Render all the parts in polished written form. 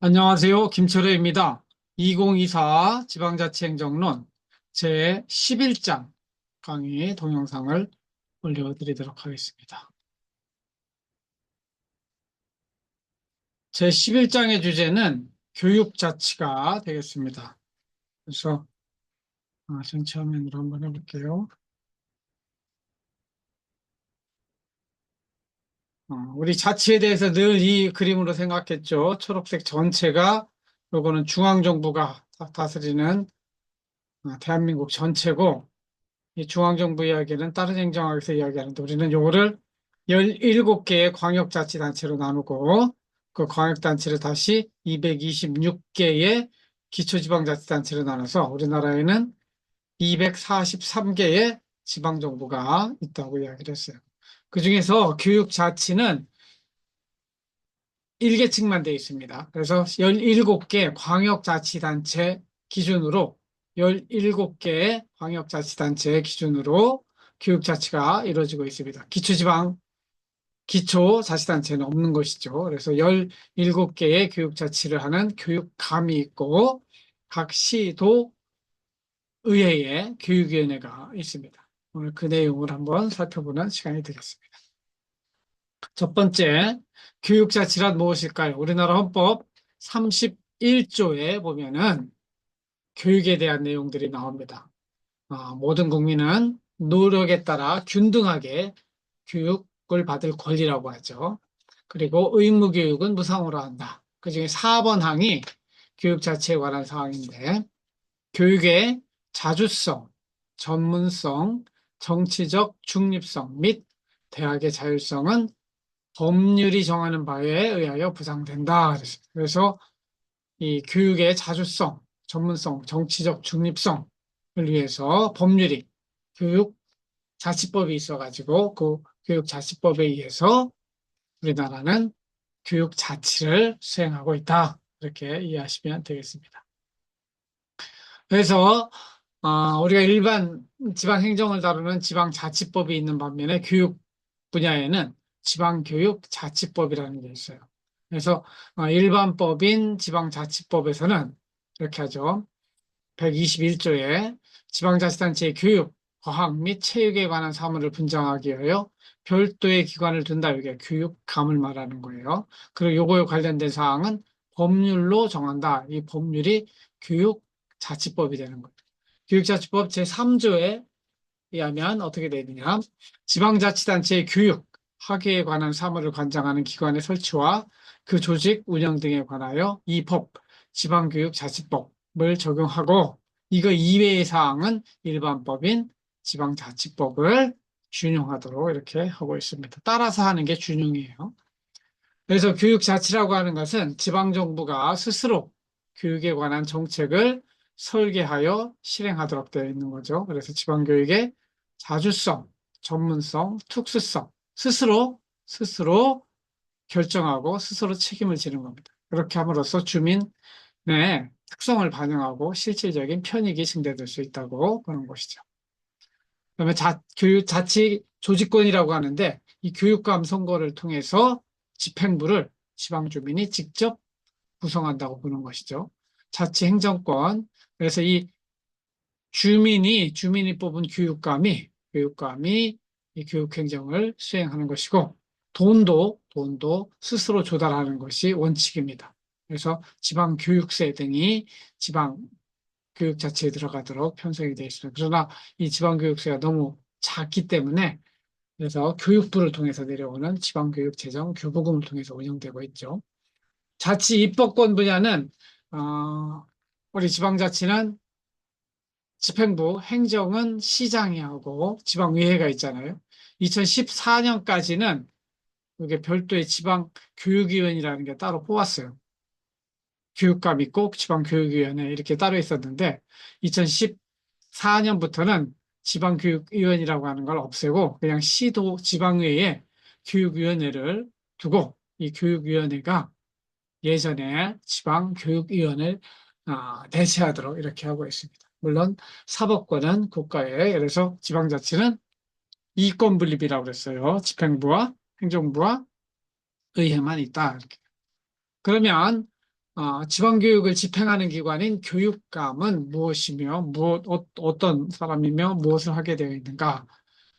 안녕하세요. 김철회입니다. 2024 지방자치행정론 제11장 강의 동영상을 올려드리도록 하겠습니다. 제11장의 주제는 교육자치가 되겠습니다. 그래서 전체 화면으로 한번 해볼게요. 우리 자치에 대해서 늘 이 그림으로 생각했죠. 초록색 전체가 요거는 중앙정부가 다스리는 대한민국 전체고, 이 중앙정부 이야기는 다른 행정학에서 이야기하는데 우리는 요거를 17개의 광역자치단체로 나누고 그 광역단체를 다시 226개의 기초지방자치단체로 나눠서 우리나라에는 243개의 지방정부가 있다고 이야기를 했어요. 그중에서 교육자치는 1계층만 되어 있습니다. 그래서 17개 광역자치단체 기준으로 17개의 광역자치단체 기준으로 교육자치가 이루어지고 있습니다. 기초자치단체는 없는 것이죠. 그래서 17개의 교육자치를 하는 교육감이 있고 각 시도 의회에 교육위원회가 있습니다. 오늘 그 내용을 한번 살펴보는 시간이 되겠습니다. 첫 번째, 교육자치란 무엇일까요? 우리나라 헌법 31조에 보면은 교육에 대한 내용들이 나옵니다. 모든 국민은 노력에 따라 균등하게 교육을 받을 권리라고 하죠. 그리고 의무교육은 무상으로 한다. 그중에 4번 항이 교육자치에 관한 사항인데, 교육의 자주성, 전문성, 정치적 중립성 및 대학의 자율성은 법률이 정하는 바에 의하여 부상된다. 그래서 이 교육의 자주성, 전문성, 정치적 중립성을 위해서 법률이 교육자치법이 있어가지고 그 교육자치법에 의해서 우리나라는 교육자치를 수행하고 있다. 이렇게 이해하시면 되겠습니다. 그래서 우리가 일반 지방행정을 다루는 지방자치법이 있는 반면에 교육 분야에는 지방교육자치법이라는 게 있어요. 그래서 일반법인 지방자치법에서는 이렇게 하죠. 121조에 지방자치단체의 교육, 과학 및 체육에 관한 사무를 분장하기 위하여 별도의 기관을 둔다. 이게 교육감을 말하는 거예요. 그리고 요거에 관련된 사항은 법률로 정한다. 이 법률이 교육자치법이 되는 거예요. 교육자치법 제3조에 의하면 어떻게 되느냐. 지방자치단체의 교육, 학예에 관한 사무를 관장하는 기관의 설치와 그 조직 운영 등에 관하여 이 법, 지방교육자치법을 적용하고 이거 이외의 사항은 일반법인 지방자치법을 준용하도록 이렇게 하고 있습니다. 따라서 하는 게 준용이에요. 그래서 교육자치라고 하는 것은 지방정부가 스스로 교육에 관한 정책을 설계하여 실행하도록 되어 있는 거죠. 그래서 지방교육의 자주성, 전문성, 특수성, 스스로 결정하고 스스로 책임을 지는 겁니다. 그렇게 함으로써 주민의 특성을 반영하고 실질적인 편익이 증대될 수 있다고 보는 것이죠. 그다음에 교육자치 조직권이라고 하는데 이 교육감 선거를 통해서 집행부를 지방 주민이 직접 구성한다고 보는 것이죠. 자치 행정권. 그래서 이 주민이 뽑은 교육감이 이 교육 행정을 수행하는 것이고 돈도 스스로 조달하는 것이 원칙입니다. 그래서 지방 교육세 등이 지방 교육 자체에 들어가도록 편성이 되어 있습니다. 그러나 이 지방 교육세가 너무 작기 때문에 그래서 교육부를 통해서 내려오는 지방교육재정 교부금을 통해서 운영되고 있죠. 자치 입법권 분야는 우리 지방자치는 집행부, 행정은 시장이 하고 지방의회가 있잖아요. 2014년까지는 이게 별도의 지방교육위원이라는 게 따로 뽑았어요. 교육감 있고 지방교육위원회 이렇게 따로 있었는데 2014년부터는 지방교육위원이라고 하는 걸 없애고 그냥 시도 지방의회에 교육위원회를 두고 이 교육위원회가 예전에 지방교육위원을 대체하도록 이렇게 하고 있습니다. 물론 사법권은 국가에 그래서 지방자치는 이권 분립이라고 그랬어요. 집행부와 행정부와 의회만 있다. 이렇게. 그러면 지방교육을 집행하는 기관인 교육감은 무엇이며, 어떤 사람이며 무엇을 하게 되어 있는가?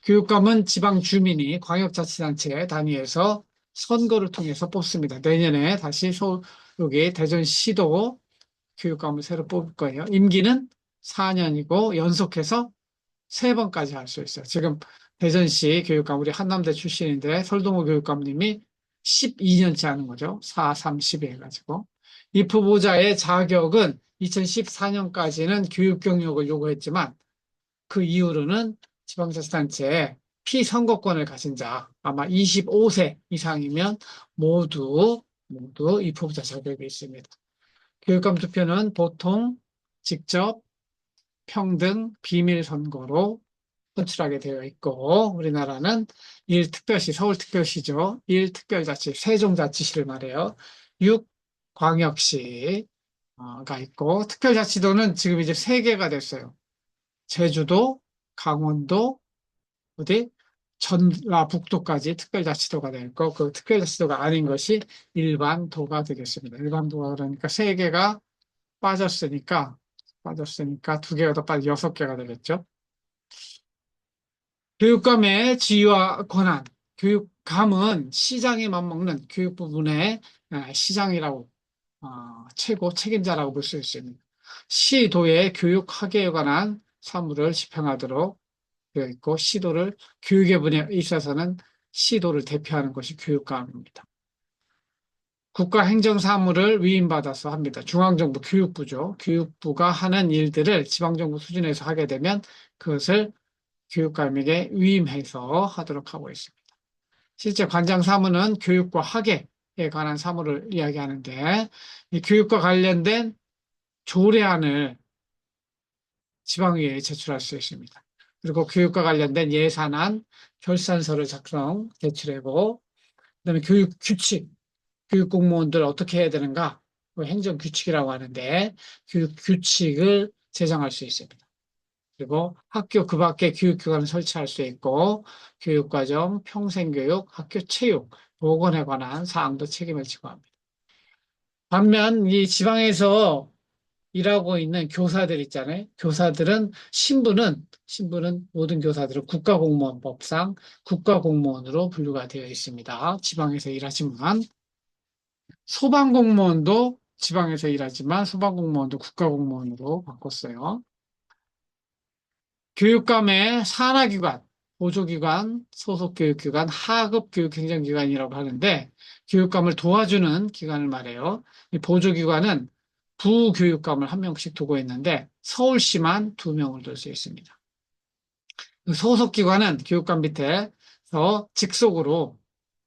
교육감은 지방 주민이 광역자치단체 단위에서 선거를 통해서 뽑습니다. 내년에 다시 여기 대전시도 교육감을 새로 뽑을 거예요. 임기는 4년이고 연속해서 3번까지 할 수 있어요. 지금 대전시 교육감, 우리 한남대 출신인데 설동호 교육감님이 12년째 하는 거죠. 4, 3, 12 해가지고. 이 후보자의 자격은 2014년까지는 교육 경력을 요구했지만 그 이후로는 지방자치단체에 피선거권을 가진 자, 아마 25세 이상이면 모두 입후보자 자격이 있습니다. 교육감 투표는 보통 직접 평등 비밀 선거로 선출하게 되어 있고 우리나라는 1특별시, 서울특별시죠. 1특별자치, 세종자치시를 말해요. 6광역시가 있고 특별자치도는 지금 이제 3개가 됐어요. 제주도, 강원도, 어디? 전라북도까지 특별자치도가 될 거, 그 특별자치도가 아닌 것이 일반도가 되겠습니다. 일반도가 그러니까 3개가 빠졌으니까 2개가 더 빠져 6개가 되겠죠. 교육감의 지위와 권한, 교육감은 시장에 맞먹는 교육 부분의 시장이라고, 최고 책임자라고 볼 수 있습니다. 시도의 교육학계에 관한 사무를 집행하도록 되어 있고, 교육의 분야에 있어서는 시도를 대표하는 것이 교육감입니다. 국가행정사무를 위임받아서 합니다. 중앙정부 교육부죠. 교육부가 하는 일들을 지방정부 수준에서 하게 되면 그것을 교육감에게 위임해서 하도록 하고 있습니다. 실제 관장 사무는 교육과 학예에 관한 사무를 이야기하는데 이 교육과 관련된 조례안을 지방의회에 제출할 수 있습니다. 그리고 교육과 관련된 예산안, 결산서를 제출하고 그다음에 교육 규칙, 교육 공무원들 어떻게 해야 되는가, 행정 규칙이라고 하는데 교육 규칙을 제정할 수 있습니다. 그리고 학교 그 밖에 교육기관을 설치할 수 있고 교육과정, 평생교육, 학교 체육, 보건에 관한 사항도 책임을 지고 합니다. 반면 이 지방에서 일하고 있는 교사들 있잖아요. 신분은 모든 교사들은 국가공무원법상 국가공무원으로 분류가 되어 있습니다. 지방에서 일하지만 소방공무원도 지방에서 일하지만 소방공무원도 국가공무원으로 바꿨어요. 교육감의 산하기관, 보조기관, 소속교육기관, 하급교육행정기관이라고 하는데 교육감을 도와주는 기관을 말해요. 이 보조기관은 부교육감을 1명씩 두고 있는데 서울시만 2명을 둘 수 있습니다. 소속기관은 교육감 밑에서 직속으로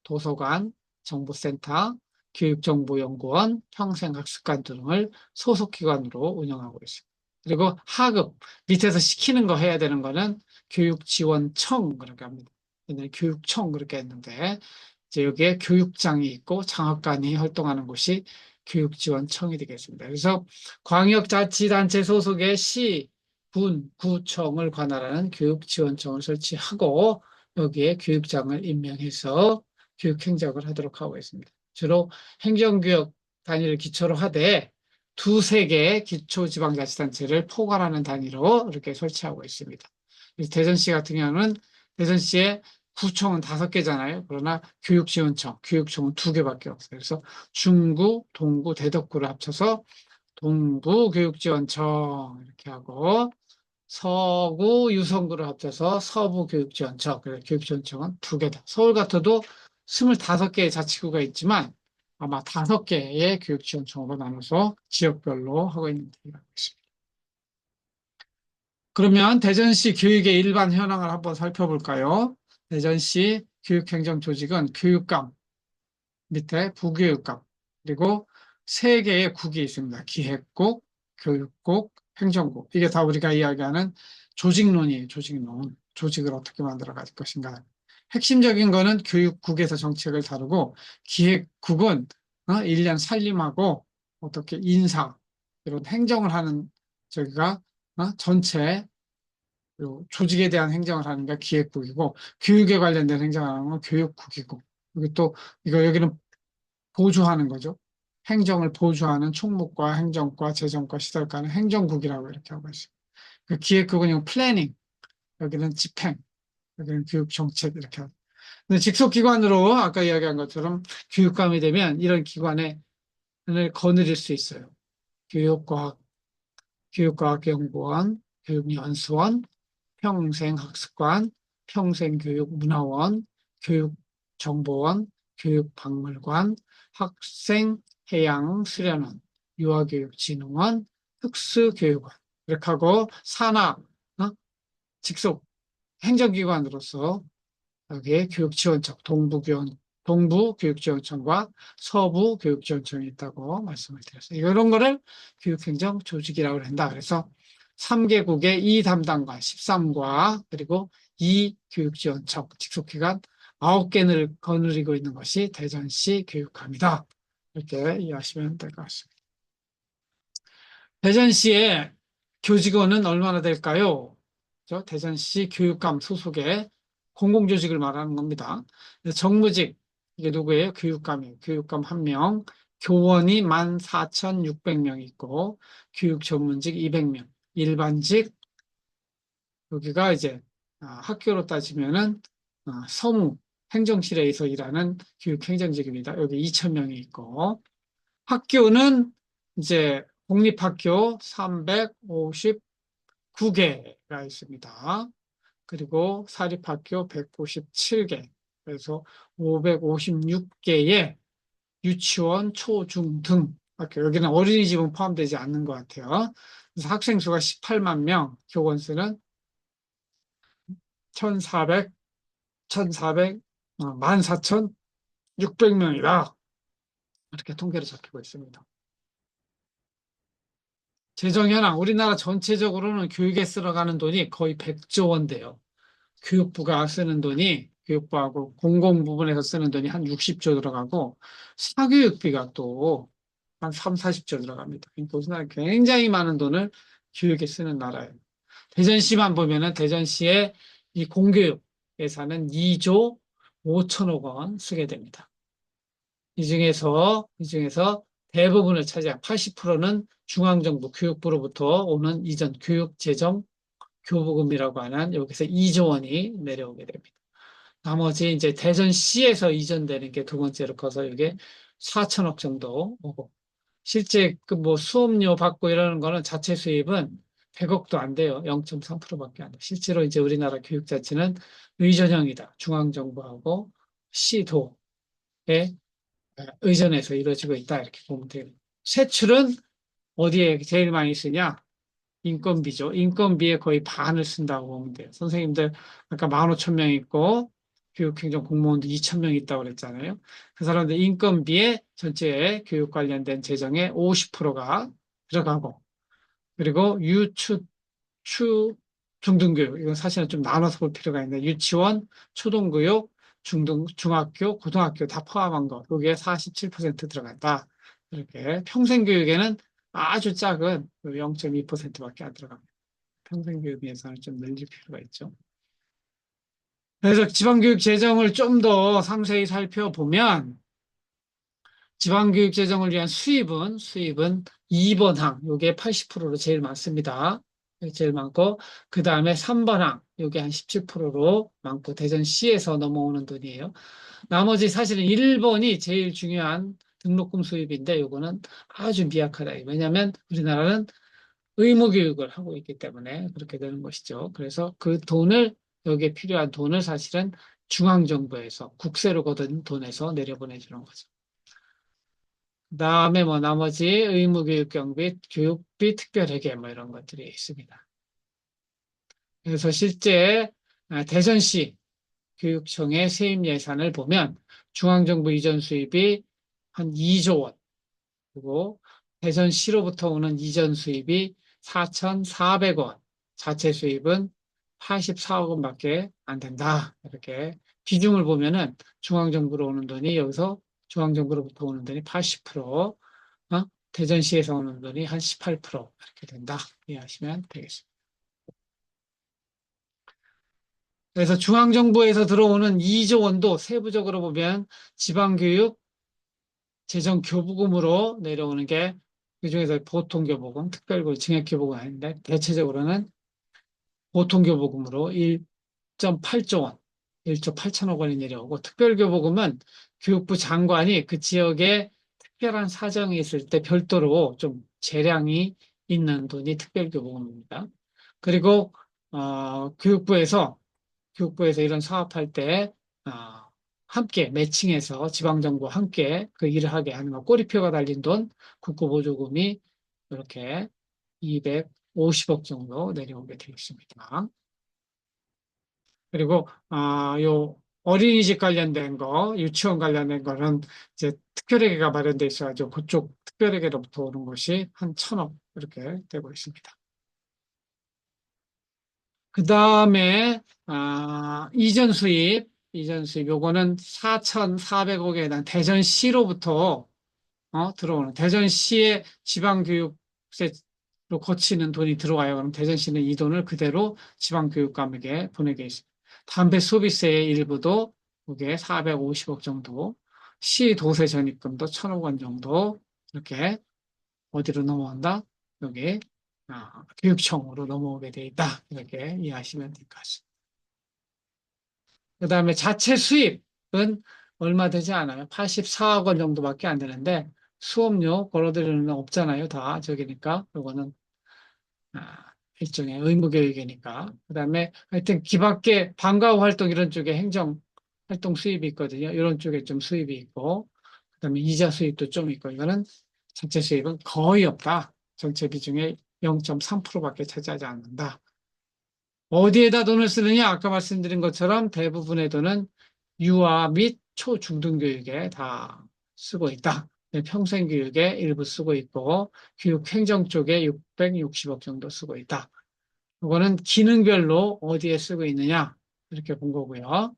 도서관, 정보센터, 교육정보연구원, 평생학습관 등을 소속기관으로 운영하고 있습니다. 그리고 하급, 밑에서 시키는 거 해야 되는 거는 교육지원청 그렇게 합니다. 옛날에 교육청 그렇게 했는데 이제 여기에 교육장이 있고 장학관이 활동하는 곳이 교육지원청이 되겠습니다. 그래서 광역자치단체 소속의 시, 군, 구청을 관할하는 교육지원청을 설치하고 여기에 교육장을 임명해서 교육 행정을 하도록 하고 있습니다. 주로 행정교육 단위를 기초로 하되 2~3개의 기초지방자치단체를 포괄하는 단위로 이렇게 설치하고 있습니다. 대전시 같은 경우는 대전시에 구청은 5개잖아요. 그러나 교육청은 2개밖에 없어요. 그래서 중구, 동구, 대덕구를 합쳐서 동부교육지원청 이렇게 하고 서구, 유성구를 합쳐서 서부교육지원청. 그래서 교육지원청은 2개다. 서울 같아도 25개의 자치구가 있지만 아마 5개의 교육지원청으로 나눠서 지역별로 하고 있는 데가 있습니다. 그러면 대전시 교육의 일반 현황을 한번 살펴볼까요? 대전시 교육행정조직은 교육감, 밑에 부교육감, 그리고 3개의 국이 있습니다. 기획국, 교육국, 행정국. 이게 다 우리가 이야기하는 조직론이에요. 조직론. 조직을 어떻게 만들어 갈 것인가. 핵심적인 거는 교육국에서 정책을 다루고 기획국은 1년 살림하고 어떻게 인사, 이런 행정을 하는 저기가 전체 조직에 대한 행정을 하는 게 기획국이고 교육에 관련된 행정을 하는 건 교육국이고 여기 또 여기는 보조하는 거죠. 행정을 보좌하는 총무과, 행정과, 재정과, 시설과는 행정국이라고 이렇게 하고 있습니다. 그 기획국은 플래닝, 여기는 집행, 여기는 교육정책 이렇게 하고. 근데 직속기관으로 아까 이야기한 것처럼 교육감이 되면 이런 기관에 거느릴 수 있어요. 교육과학, 교육과학연구원, 교육연수원, 평생학습관, 평생교육문화원, 교육정보원, 교육박물관, 학생해양수련원, 유아교육진흥원, 특수교육원 이렇게 하고 산하 직속 행정기관으로서 여기에 교육지원청, 동부교육지원청과 서부교육지원청이 있다고 말씀을 드렸어요. 이런 거를 교육행정 조직이라고 한다. 그래서 3개국의 2 담당관 13과 그리고 2 교육지원청 직속기관 9개를 거느리고 있는 것이 대전시 교육감이다. 이렇게 이해하시면 될 것 같습니다. 대전시의 교직원은 얼마나 될까요? 대전시 교육감 소속의 공공조직을 말하는 겁니다. 정무직, 이게 누구예요? 교육감이에요. 교육감 1명, 교원이 14,600명 있고, 교육전문직 200명, 일반직, 여기가 이제 학교로 따지면은 서무, 행정실에서 일하는 교육행정직입니다. 여기 2,000명이 있고, 학교는 이제 공립학교 359개가 있습니다. 그리고 사립학교 197개, 그래서 556개의 유치원, 초, 중, 등 학교, 여기는 어린이집은 포함되지 않는 것 같아요. 그래서 학생 수가 18만 명, 교원 수는 1,400, 1,400, 14,600명이다. 이렇게 통계로 잡히고 있습니다. 재정 현황, 우리나라 전체적으로는 교육에 쓸어가는 돈이 거의 100조 원 돼요. 교육부가 쓰는 돈이, 교육부하고 공공 부분에서 쓰는 돈이 한 60조 들어가고, 사교육비가 또 한 3, 40조 들어갑니다. 그러니까 우리나라 굉장히 많은 돈을 교육에 쓰는 나라예요. 대전시만 보면은 대전시의 이 공교육 예산은 2조 5천억 원 쓰게 됩니다. 이 중에서 대부분을 차지한 80%는 중앙정부 교육부로부터 오는 이전 교육재정 교부금이라고 하는 여기서 2조 원이 내려오게 됩니다. 나머지 이제 대전시에서 이전되는 게 두 번째로 커서 이게 4천억 정도 오고 실제 그 뭐 수업료 받고 이러는 거는 자체 수입은 100억도 안 돼요. 0.3%밖에 안 돼요. 실제로 이제 우리나라 교육 자체는 의전형이다. 중앙정부하고 시도에 의전해서 이루어지고 있다. 이렇게 보면 돼요. 세출은 어디에 제일 많이 쓰냐? 인건비죠. 인건비의 거의 반을 쓴다고 보면 돼요. 선생님들 아까 15,000명 있고 교육행정 공무원도 2,000명 있다고 그랬잖아요. 그 사람들 인건비에 전체 교육 관련된 재정의 50%가 들어가고 그리고 유추, 추, 중등교육 이건 사실은 좀 나눠서 볼 필요가 있는데 유치원, 초등교육, 중학교, 고등학교 다 포함한 거 여기에 47% 들어간다. 이렇게 평생교육에는 아주 작은 0.2%밖에 안 들어갑니다. 평생교육 예산을 좀 늘릴 필요가 있죠. 그래서 지방교육 재정을 좀 더 상세히 살펴보면 지방교육 재정을 위한 수입은 2번 항, 요게 80%로 제일 많습니다. 제일 많고, 그 다음에 3번 항, 요게 한 17%로 많고, 대전시에서 넘어오는 돈이에요. 나머지 사실은 1번이 제일 중요한 등록금 수입인데, 요거는 아주 미약하다. 왜냐하면 우리나라는 의무교육을 하고 있기 때문에 그렇게 되는 것이죠. 그래서 그 돈을, 여기에 필요한 돈을 사실은 중앙정부에서, 국세로 거둔 돈에서 내려보내주는 거죠. 그다음에 뭐 나머지 의무교육 경비, 교육비 특별회계 뭐 이런 것들이 있습니다. 그래서 실제 대전시 교육청의 세입 예산을 보면 중앙정부 이전 수입이 한 2조 원, 그리고 대전시로부터 오는 이전 수입이 4,400원, 자체 수입은 84억 원밖에 안 된다. 이렇게 비중을 보면은 중앙정부로 오는 돈이 여기서 중앙정부로부터 오는 돈이 80%, 대전시에서 오는 돈이 한 18% 이렇게 된다. 이해하시면 되겠습니다. 그래서 중앙정부에서 들어오는 2조 원도 세부적으로 보면 지방교육 재정교부금으로 내려오는 게 그중에서 보통교부금, 특별고 증액교부금은 아닌데 대체적으로는 보통교부금으로 1.8조 원, 1조 8천억 원이 내려오고 특별교부금은 교육부 장관이 그 지역에 특별한 사정이 있을 때 별도로 좀 재량이 있는 돈이 특별교부금입니다. 그리고 교육부에서 이런 사업할 때 함께 매칭해서 지방정부와 함께 그 일을 하게 하는 거 꼬리표가 달린 돈 국고보조금이 이렇게 250억 정도 내려오게 되어 있습니다. 그리고 요 어린이집 관련된 거, 유치원 관련된 거는 이제 특별회계가 마련돼 있어가지고 그쪽 특별회계로부터 오는 것이 한 1,000억 이렇게 되고 있습니다. 그 다음에 이전 수입 요거는 4,400억에 대한 대전시로부터 들어오는 대전시의 지방교육세로 거치는 돈이 들어와요. 그럼 대전시는 이 돈을 그대로 지방교육감에게 보내게 있습니다. 담배 소비세의 일부도 이게 450억 정도, 시 도세 전입금도 1,000억 원 정도 이렇게 어디로 넘어온다? 여기 교육청으로 넘어오게 돼 있다. 이렇게 이해하시면 될 것 같습니다. 그다음에 자체 수입은 얼마 되지 않아요. 84억 원 정도밖에 안 되는데 수업료 걸어들이는 건 없잖아요. 다 저기니까 이거는 일종의 의무교육이니까. 그다음에 하여튼 기밖에 방과후 활동 이런 쪽에 행정 활동 수입이 있거든요. 이런 쪽에 좀 수입이 있고 그다음에 이자 수입도 좀 있고 이거는 전체 수입은 거의 없다. 전체 비중의 0.3%밖에 차지하지 않는다. 어디에다 돈을 쓰느냐? 아까 말씀드린 것처럼 대부분의 돈은 유아 및 초중등교육에 다 쓰고 있다. 네, 평생교육에 일부 쓰고 있고 교육행정 쪽에 660억 정도 쓰고 있다. 이거는 기능별로 어디에 쓰고 있느냐 이렇게 본 거고요.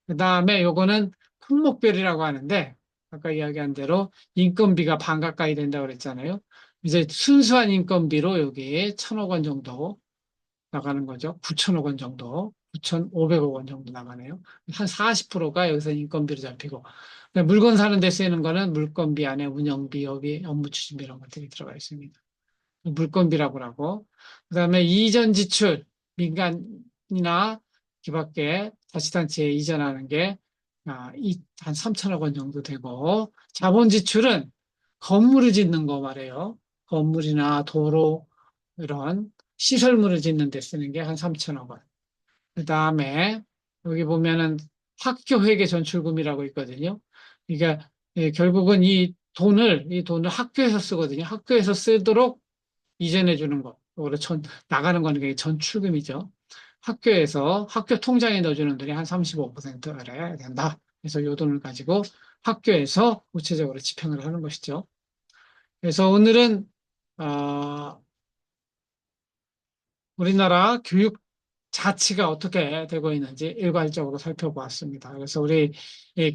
그 다음에 요거는 품목별이라고 하는데 아까 이야기한 대로 인건비가 반 가까이 된다고 그랬잖아요. 이제 순수한 인건비로 여기 1,000억 원 정도 나가는 거죠. 9천억 원 정도, 9,500억 원 정도 나가네요. 한 40%가 여기서 인건비로 잡히고, 물건 사는 데 쓰이는 거는 물건비 안에 운영비, 여비, 업무 추진비 이런 것들이 들어가 있습니다. 물건비라고 하고, 그다음에 이전 지출, 민간이나 기밖에 자치단체에 이전하는 게 한 3천억 원 정도 되고, 자본 지출은 건물을 짓는 거 말이에요. 건물이나 도로, 이런 시설물을 짓는 데 쓰는 게 한 3천억 원. 그 다음에 여기 보면은 학교 회계 전출금이라고 있거든요. 그러니까 결국은 이 돈을 학교에서 쓰거든요. 학교에서 쓰도록 이전해 주는 거. 원래 나가는 거는 게 전출금이죠. 학교에서 학교 통장에 넣어주는 돈이 한 35%를 된다. 그래서 이 돈을 가지고 학교에서 구체적으로 집행을 하는 것이죠. 그래서 오늘은 어, 우리나라 교육 자치가 어떻게 되고 있는지 일괄적으로 살펴보았습니다. 그래서 우리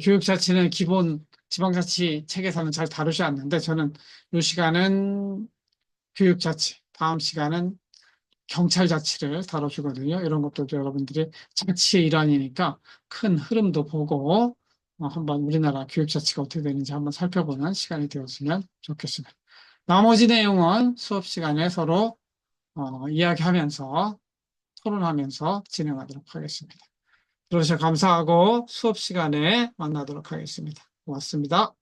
교육 자치는 기본 지방자치 책에서는 잘 다루지 않는데 저는 이 시간은 교육 자치, 다음 시간은 경찰 자치를 다뤄주거든요. 이런 것들도 여러분들이 자치의 일환이니까 큰 흐름도 보고 한번 우리나라 교육 자치가 어떻게 되는지 한번 살펴보는 시간이 되었으면 좋겠습니다. 나머지 내용은 수업 시간에 서로 이야기하면서 토론하면서 진행하도록 하겠습니다. 들어주셔서 감사하고 수업 시간에 만나도록 하겠습니다. 고맙습니다.